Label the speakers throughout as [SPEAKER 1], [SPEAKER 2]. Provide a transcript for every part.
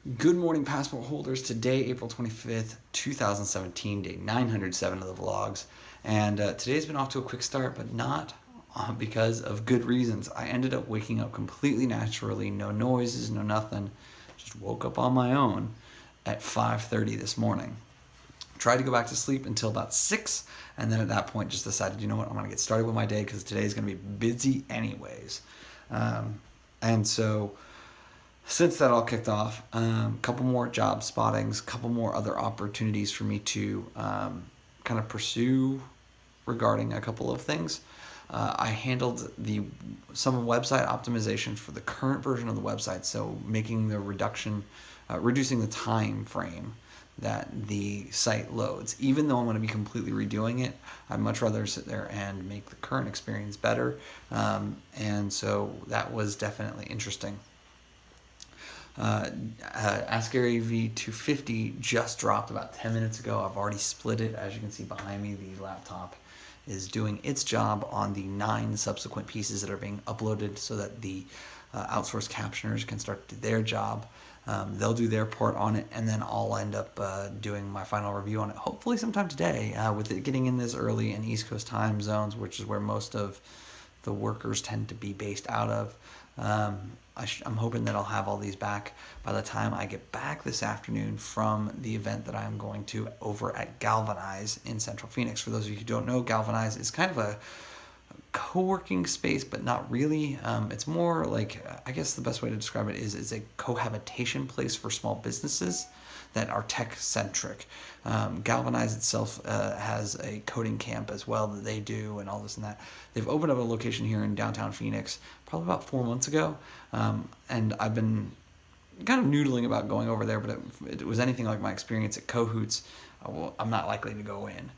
[SPEAKER 1] Good morning, passport holders. Today, April 25th, 2017, day 907 of the vlogs. And today's been off to a quick start, but not because of good reasons. I ended up waking up completely naturally, no noises, no nothing. Just woke up on my own at 5:30 this morning. Tried to go back to sleep until about 6, and then at that point just decided, you know what, I'm going to get started with my day because today's going to be busy anyways. And so since that all kicked off, a couple more job spottings, a couple more other opportunities for me to kind of pursue regarding a couple of things. I handled some website optimization for the current version of the website, so making the reducing the time frame that the site loads. Even though I'm going to be completely redoing it, I'd much rather sit there and make the current experience better. And so that was definitely interesting. Ask Gary V250 just dropped about 10 minutes ago. I've already split it. As you can see behind me, the laptop is doing its job on the 9 subsequent pieces that are being uploaded so that the outsourced captioners can start to do their job. They'll do their part on it, and then I'll end up doing my final review on it, hopefully sometime today, with it getting in this early in East Coast time zones, which is where most of the workers tend to be based out of. I'm hoping that I'll have all these back by the time I get back this afternoon from the event that I'm going to over at Galvanize in Central Phoenix. For those of you who don't know, Galvanize is kind of a co-working space, but not really. It's more like, I guess the best way to describe it is it's a cohabitation place for small businesses that are tech-centric. Galvanize itself has a coding camp as well that they do and all this and that. They've opened up a location here in downtown Phoenix probably about 4 months ago, and I've been kind of noodling about going over there, but if it was anything like my experience at Cahoots, I'm not likely to go in.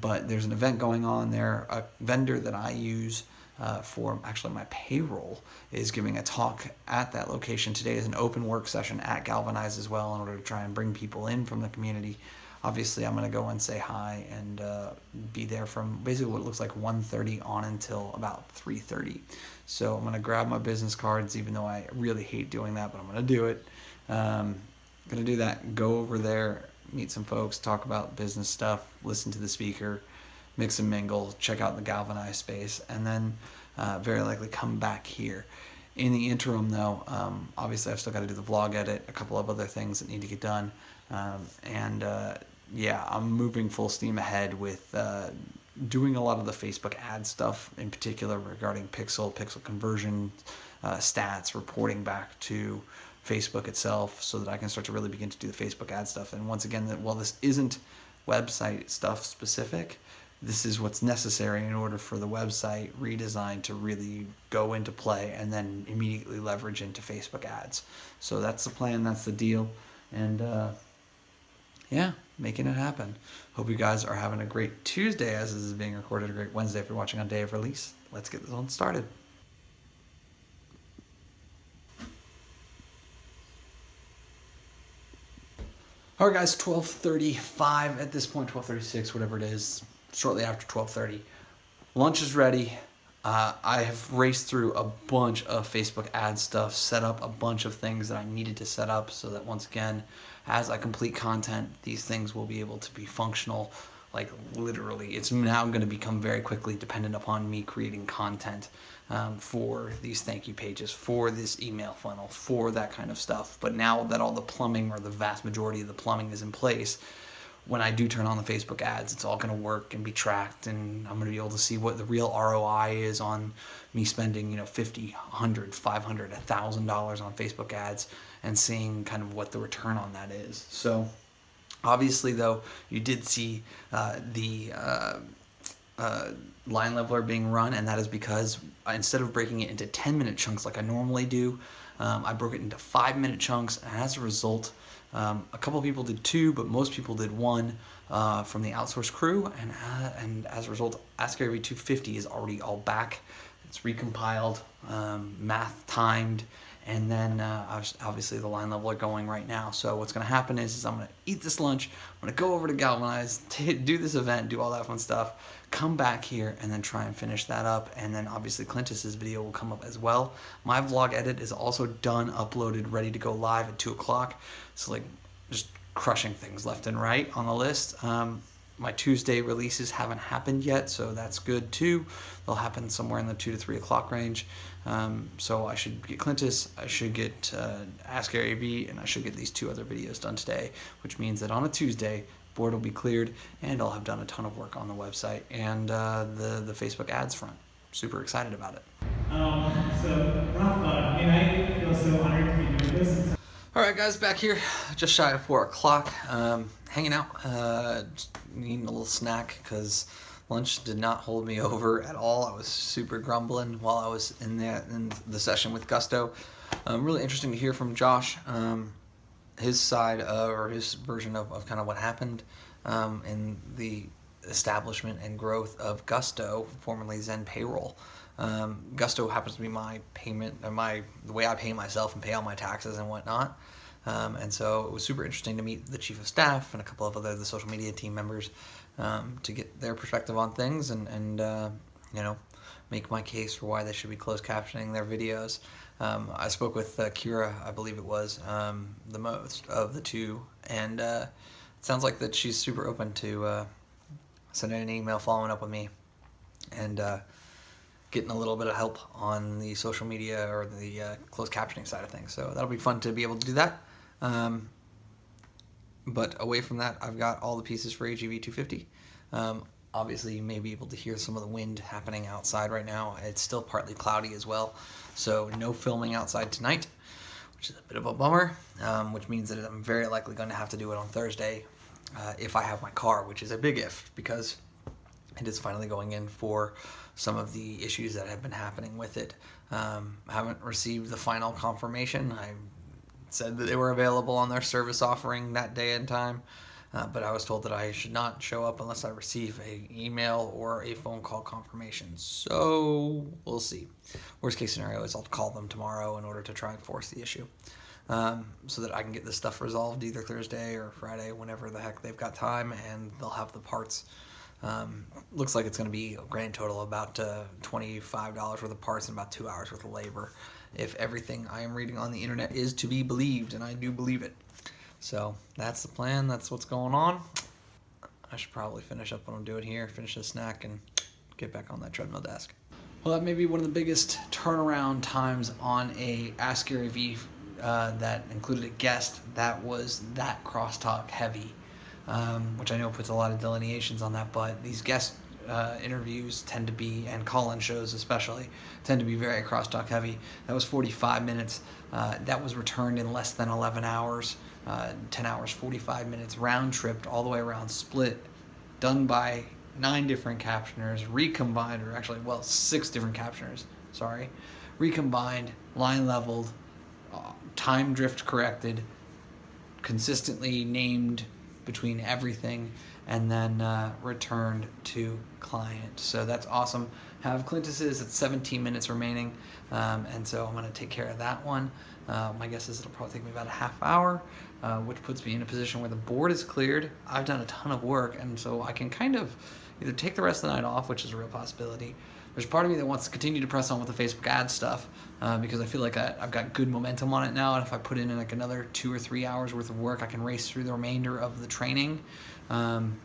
[SPEAKER 1] But there's an event going on there. A vendor that I use for actually my payroll is giving a talk at that location. Today is an open work session at Galvanize as well in order to try and bring people in from the community. Obviously, I'm going to go and say hi and be there from basically what looks like 1:30 on until about 3:30. So I'm going to grab my business cards, even though I really hate doing that, but I'm going to do it. Going to do that, go over there, meet some folks, talk about business stuff, listen to the speaker, mix and mingle, check out the Galvanize space, and then very likely come back here. In the interim, though, obviously I've still got to do the vlog edit, a couple of other things that need to get done, and yeah, I'm moving full steam ahead with doing a lot of the Facebook ad stuff, in particular regarding pixel conversion, stats, reporting back to Facebook itself, so that I can start to really begin to do the Facebook ad stuff. And once again, while this isn't website stuff specific, this is what's necessary in order for the website redesign to really go into play and then immediately leverage into Facebook ads. So that's the plan, that's the deal, and yeah, making it happen. Hope you guys are having a great Tuesday as this is being recorded, a great Wednesday if you're watching on day of release. Let's get this one started. All right, guys, 12:35 at this point, 12:36, whatever it is, shortly after 12:30. Lunch is ready. I have raced through a bunch of Facebook ad stuff, set up a bunch of things that I needed to set up so that once again, as I complete content, these things will be able to be functional. Like literally, it's now going to become very quickly dependent upon me creating content for these thank you pages, for this email funnel, for that kind of stuff. But now that all the plumbing, or the vast majority of the plumbing, is in place, when I do turn on the Facebook ads, it's all going to work and be tracked, and I'm going to be able to see what the real ROI is on me spending, $50, $100, $500, $1,000 on Facebook ads, and seeing kind of what the return on that is. So obviously, though, you did see the line leveler being run, and that is because instead of breaking it into 10-minute chunks like I normally do, I broke it into 5-minute chunks, and as a result, a couple of people did 2, but most people did 1 from the outsourced crew, and as a result, Ask Gary V250 is already all back. It's recompiled, math timed, and then obviously the line level are going right now. So what's going to happen is I'm going to eat this lunch, I'm going to go over to Galvanize, do this event, do all that fun stuff, come back here, and then try and finish that up. And then obviously Clintus's video will come up as well. My vlog edit is also done, uploaded, ready to go live at 2 o'clock. So like just crushing things left and right on the list. My Tuesday releases haven't happened yet, so that's good too. They'll happen somewhere in the 2 to 3 o'clock range. So I should get Clintus, I should get Ask Gary V, and I should get these 2 other videos done today, which means that on a Tuesday, board will be cleared, and I'll have done a ton of work on the website and the Facebook ads front. Super excited about it.
[SPEAKER 2] So, Rafa, I feel so honored to be doing this.
[SPEAKER 1] Alright guys, back here, just shy of 4 o'clock, hanging out, just eating a little snack because lunch did not hold me over at all. I was super grumbling while I was in the session with Gusto. Really interesting to hear from Josh, his side or his version of kind of what happened in the establishment and growth of Gusto, formerly Zen Payroll. Gusto happens to be my payment, the way I pay myself and pay all my taxes and whatnot. And so it was super interesting to meet the chief of staff and a couple of the social media team members to get their perspective on things and you know, make my case for why they should be closed captioning their videos. I spoke with Kira, I believe it was, the most of the 2, and it sounds like that she's super open to sending an email following up with me and getting a little bit of help on the social media or the closed captioning side of things. So that'll be fun to be able to do that. But away from that, I've got all the pieces for AGV 250. Obviously, you may be able to hear some of the wind happening outside right now. It's still partly cloudy as well, so no filming outside tonight, which is a bit of a bummer, which means that I'm very likely going to have to do it on Thursday if I have my car, which is a big if, because it is finally going in for some of the issues that have been happening with it. I haven't received the final confirmation. I said that they were available on their service offering that day and time, but I was told that I should not show up unless I receive an email or a phone call confirmation. So we'll see. Worst case scenario is I'll call them tomorrow in order to try and force the issue, so that I can get this stuff resolved either Thursday or Friday, whenever the heck they've got time, and they'll have the parts. Looks like it's going to be a grand total about $25 worth of parts and about 2 hours worth of labor, if everything I am reading on the internet is to be believed, and I do believe it. So that's the plan, that's what's going on. I should probably finish up what I'm doing here, finish the snack, and get back on that treadmill desk. Well, that may be one of the biggest turnaround times on a Ask Gary V that included a guest that was that crosstalk heavy. Which I know puts a lot of delineations on that, but these guest interviews tend to be, and call-in shows especially, tend to be very crosstalk heavy. That was 45 minutes. That was returned in less than 11 hours, 10 hours, 45 minutes, round-tripped all the way around, split, done by 9 different captioners, recombined, or actually, well, 6 different captioners, sorry, recombined, line leveled, time drift corrected, consistently named between everything, and then returned to client. So that's awesome. Have Clintus's at 17 minutes remaining, and so I'm going to take care of that one. My guess is it'll probably take me about a half hour, which puts me in a position where the board is cleared. I've done a ton of work, and so I can kind of either take the rest of the night off, which is a real possibility. There's part of me that wants to continue to press on with the Facebook ad stuff, because I feel like I've got good momentum on it now, and if I put in like another 2 or 3 hours worth of work, I can race through the remainder of the training, and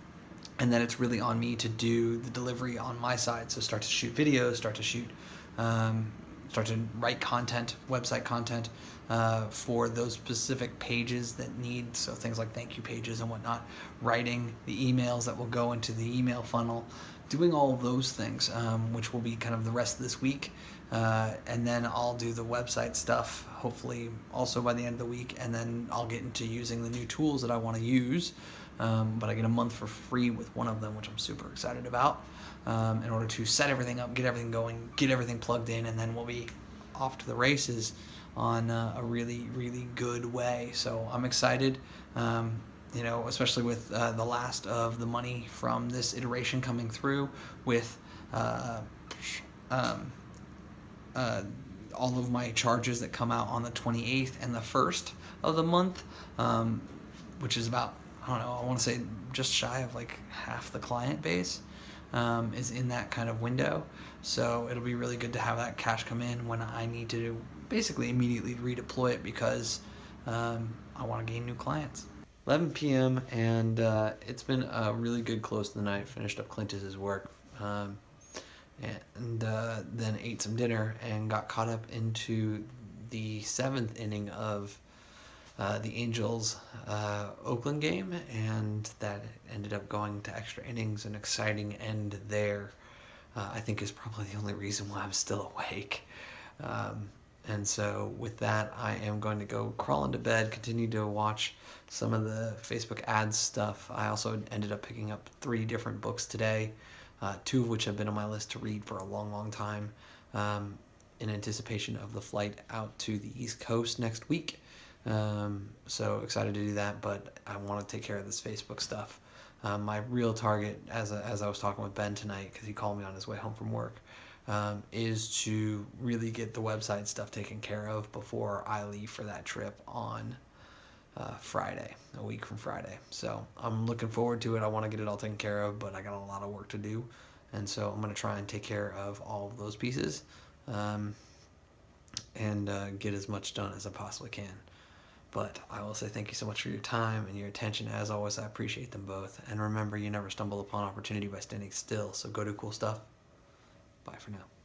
[SPEAKER 1] then it's really on me to do the delivery on my side. So start to shoot videos, start to write content, website content, for those specific pages that need, so things like thank you pages and whatnot, writing the emails that will go into the email funnel, doing all of those things, which will be kind of the rest of this week, and then I'll do the website stuff hopefully also by the end of the week, and then I'll get into using the new tools that I want to use, but I get a month for free with one of them, which I'm super excited about, in order to set everything up, get everything going, get everything plugged in, and then we'll be off to the races on a really, really good way. So I'm excited. You know, especially with the last of the money from this iteration coming through, with all of my charges that come out on the 28th and the 1st of the month, which is about, I don't know, I want to say just shy of like half the client base, is in that kind of window. So it'll be really good to have that cash come in when I need to basically immediately redeploy it because I want to gain new clients. 11 p.m. and it's been a really good close to the night. Finished up Clintus's work, and then ate some dinner and got caught up into the 7th inning of the Angels Oakland game, and that ended up going to extra innings. An exciting end there, I think, is probably the only reason why I'm still awake. And so, with that, I am going to go crawl into bed, continue to watch some of the Facebook ads stuff. I also ended up picking up 3 different books today, 2 of which have been on my list to read for a long, long time, in anticipation of the flight out to the East Coast next week. So excited to do that, but I want to take care of this Facebook stuff. My real target, as I was talking with Ben tonight, because he called me on his way home from work, is to really get the website stuff taken care of before I leave for that trip on Friday, a week from Friday. So I'm looking forward to it. I want to get it all taken care of, but I got a lot of work to do, and so I'm going to try and take care of all of those pieces, and get as much done as I possibly can. But I will say thank you so much for your time and your attention. As always, I appreciate them both. And remember, you never stumble upon opportunity by standing still. So go do cool stuff. Bye for now.